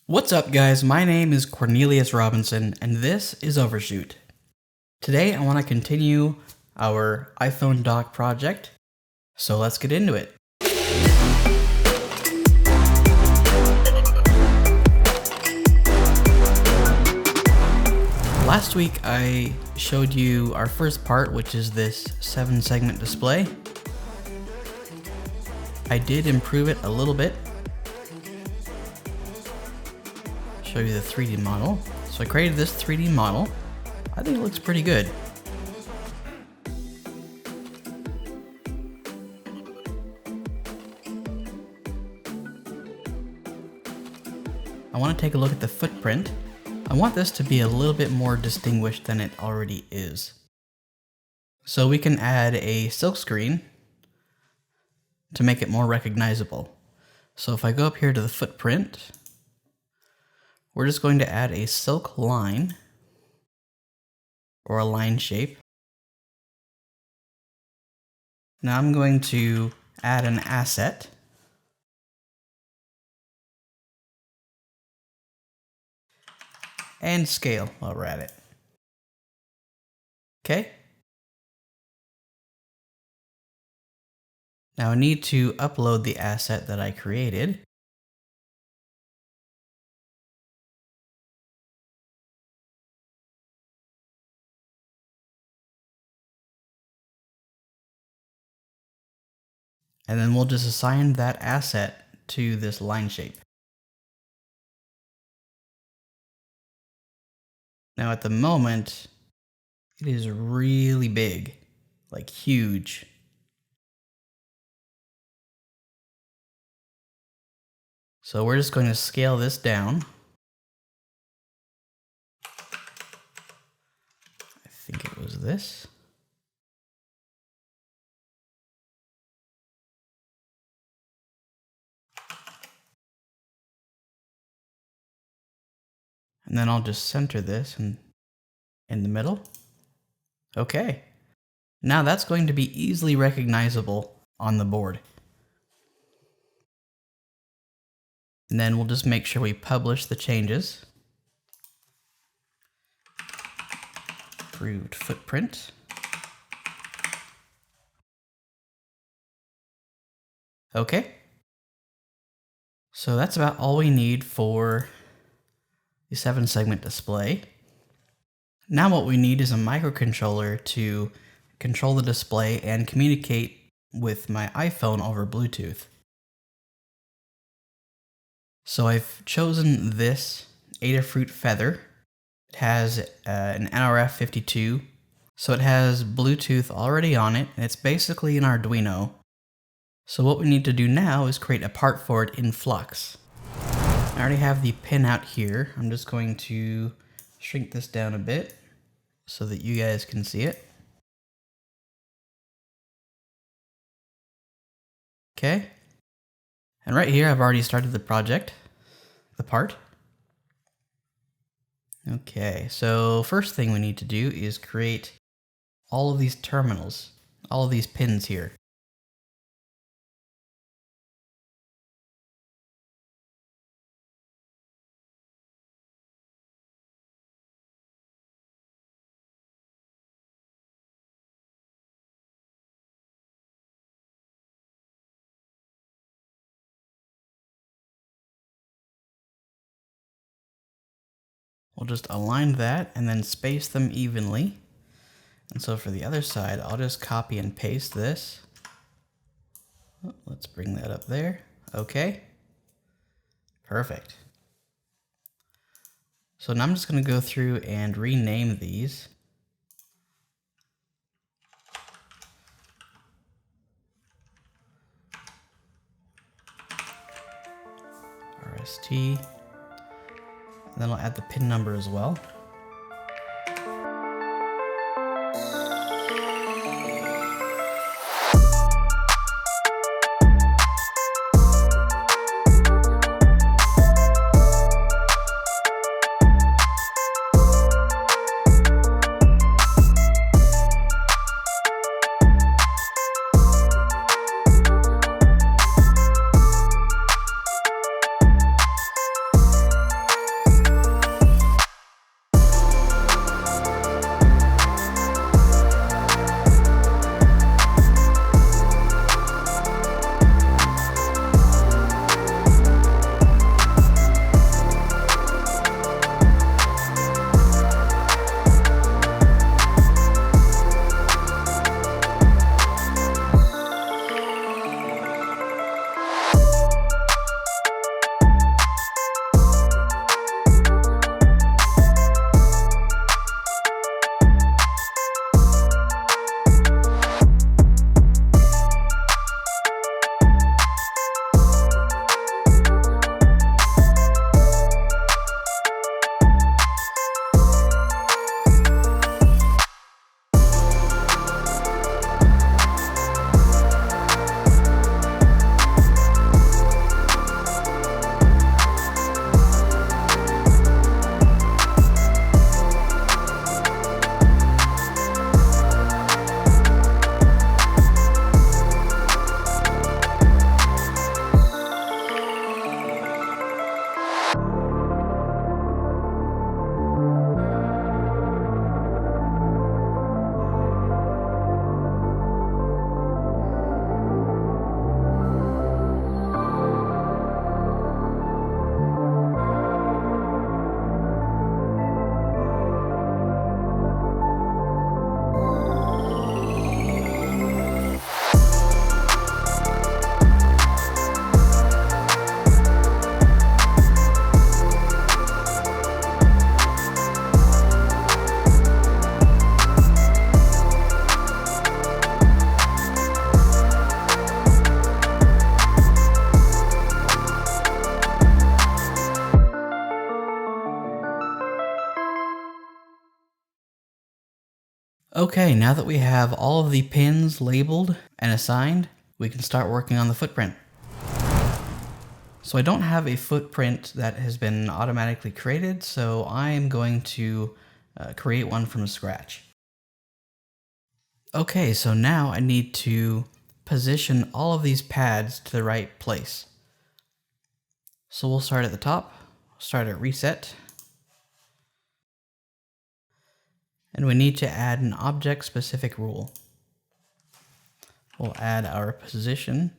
What's up, guys? My name is Cornelius Robinson, and this is Overshoot. Today, I want to continue our iPhone dock project, so let's get into it. Last week, I showed you our first part, which is this 7-segment display. I did improve it a little bit. Show you the 3D model. So I created this 3D model. I think it looks pretty good. I want to take a look at the footprint. I want this to be a little bit more distinguished than it already is. So we can add a silk screen to make it more recognizable. So if I go up here to the footprint, we're just going to add a silk line or a line shape. Now I'm going to add an asset. And scale while we're at it. Okay. Now I need to upload the asset that I created. And then we'll just assign that asset to this line shape. Now at the moment, it is really big, like huge. So we're just going to scale this down. I think it was this. And then I'll just center this in the middle. Okay. Now that's going to be easily recognizable on the board. And then we'll just make sure we publish the changes. Approved footprint. Okay. So that's about all we need for the 7-segment display. Now what we need is a microcontroller to control the display and communicate with my iPhone over Bluetooth. So I've chosen this Adafruit Feather. It has an NRF52, so it has Bluetooth already on it, and it's basically an Arduino. So what we need to do now is create a part for it in Flux. I already have the pin out here. I'm just going to shrink this down a bit so that you guys can see it. Okay. And right here, I've already started the project, the part. Okay, so first thing we need to do is create all of these terminals, all of these pins here. We'll just align that and then space them evenly. And so for the other side, I'll just copy and paste this. Let's bring that up there. Okay. Perfect. So now I'm just going to go through and rename these. RST. And then I'll add the pin number as well. Okay, now that we have all of the pins labeled and assigned, we can start working on the footprint. So I don't have a footprint that has been automatically created, so I'm going to create one from scratch. Okay, so now I need to position all of these pads to the right place. So we'll start at the top, start at reset, and we need to add an object-specific rule. We'll add our position.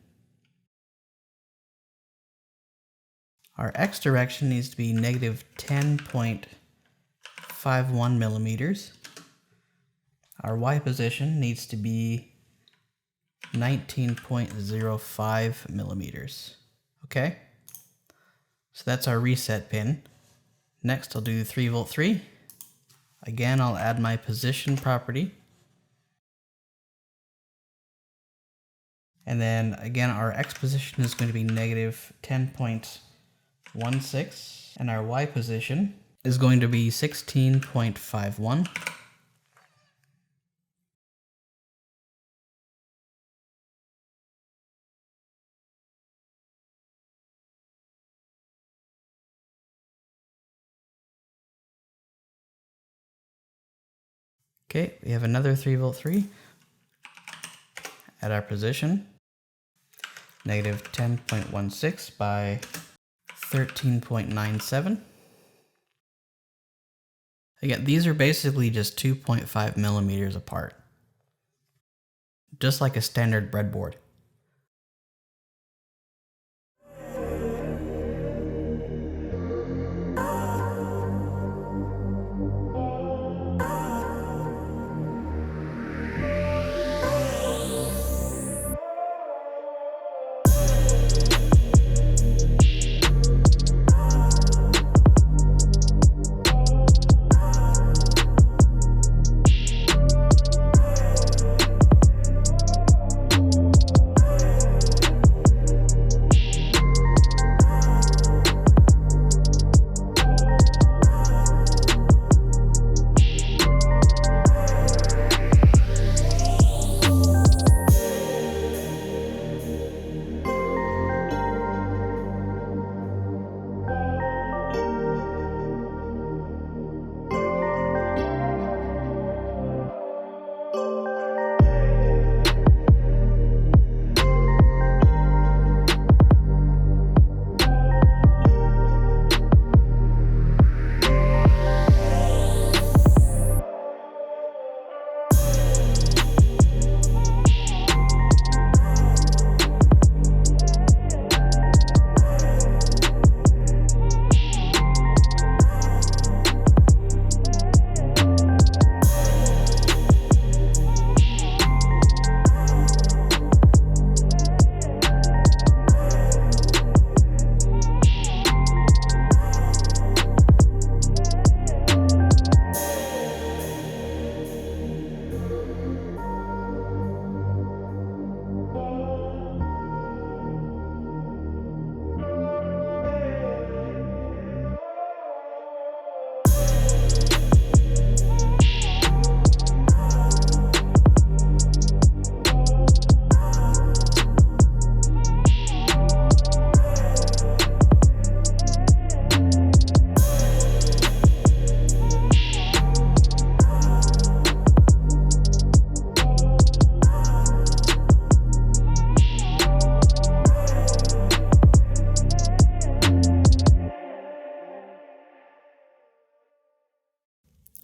Our X direction needs to be negative 10.51 millimeters. Our Y position needs to be 19.05 millimeters. Okay? So that's our reset pin. Next I'll do 3V 3. Again, I'll add my position property. And then again, our X position is going to be negative 10.16, and our Y position is going to be 16.51. Okay, we have another 3V 3 at our position. Negative 10.16 by 13.97. Again, these are basically just 2.5 millimeters apart. Just like a standard breadboard.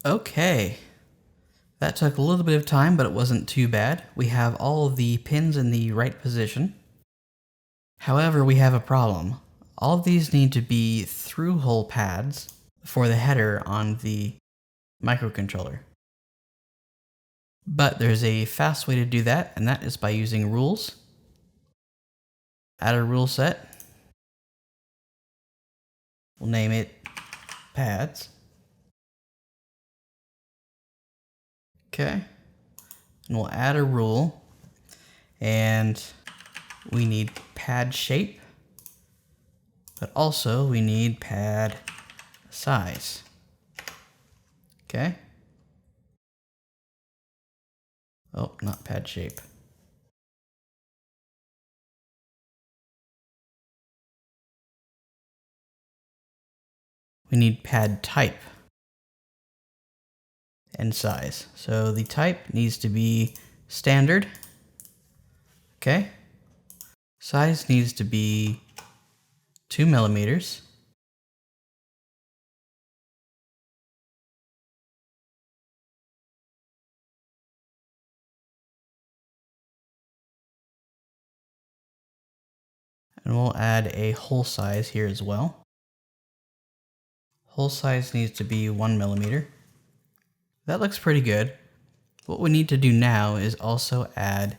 Okay, that took a little bit of time, but it wasn't too bad. We have all of the pins in the right position. However, we have a problem. All of these need to be through-hole pads for the header on the microcontroller. But there's a fast way to do that, and that is by using rules. Add a rule set. We'll name it pads. Okay. And we'll add a rule, and we need pad shape, but also we need pad size. Okay. Oh, not pad shape. We need pad type and size. So the type needs to be standard. Okay. Size needs to be 2 millimeters. And we'll add a hole size here as well. Hole size needs to be 1 millimeter. That looks pretty good. What we need to do now is also add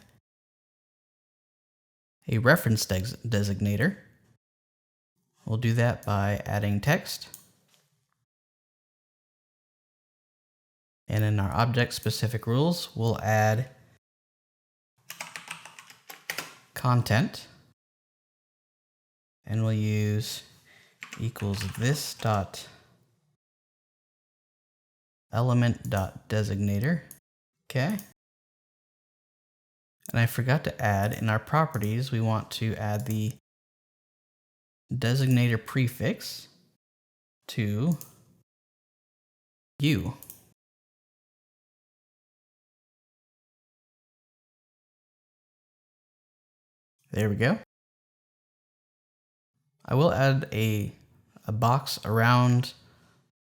a reference designator. We'll do that by adding text. And in our object specific rules, we'll add content. And we'll use equals this dot element dot designator. Okay. And I forgot to add in our properties, we want to add the designator prefix to u. There we go. I will add a box around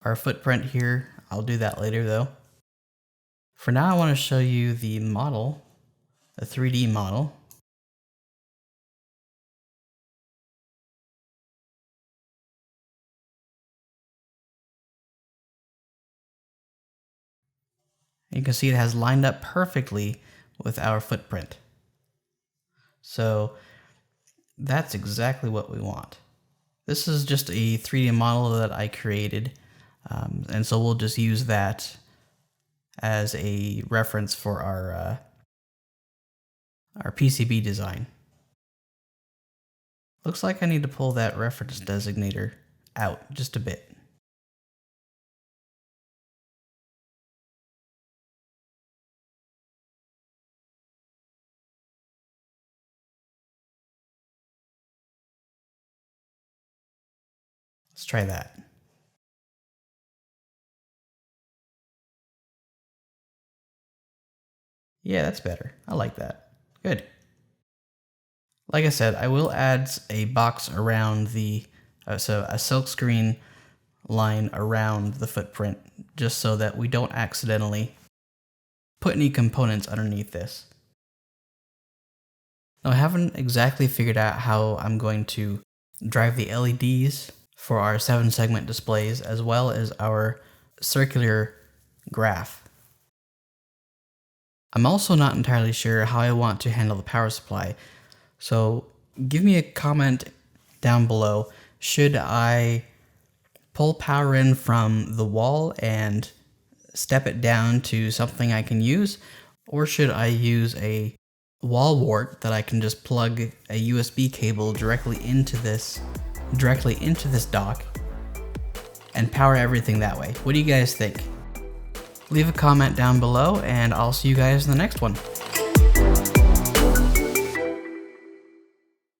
our footprint here. I'll do that later though. For now, I want to show you the model, the 3D model. You can see it has lined up perfectly with our footprint. So that's exactly what we want. This is just a 3D model that I created, and so we'll just use that as a reference for our PCB design. Looks like I need to pull that reference designator out just a bit. Let's try that. Yeah, that's better. I like that. Good. Like I said, I will add a box around the, so a silkscreen line around the footprint, just so that we don't accidentally put any components underneath this. Now, I haven't exactly figured out how I'm going to drive the LEDs for our 7-segment displays, as well as our circular graph. I'm also not entirely sure how I want to handle the power supply, so give me a comment down below. Should I pull power in from the wall and step it down to something I can use, or should I use a wall wart that I can just plug a USB cable directly into this dock and power everything that way? What do you guys think? Leave a comment down below, and I'll see you guys in the next one.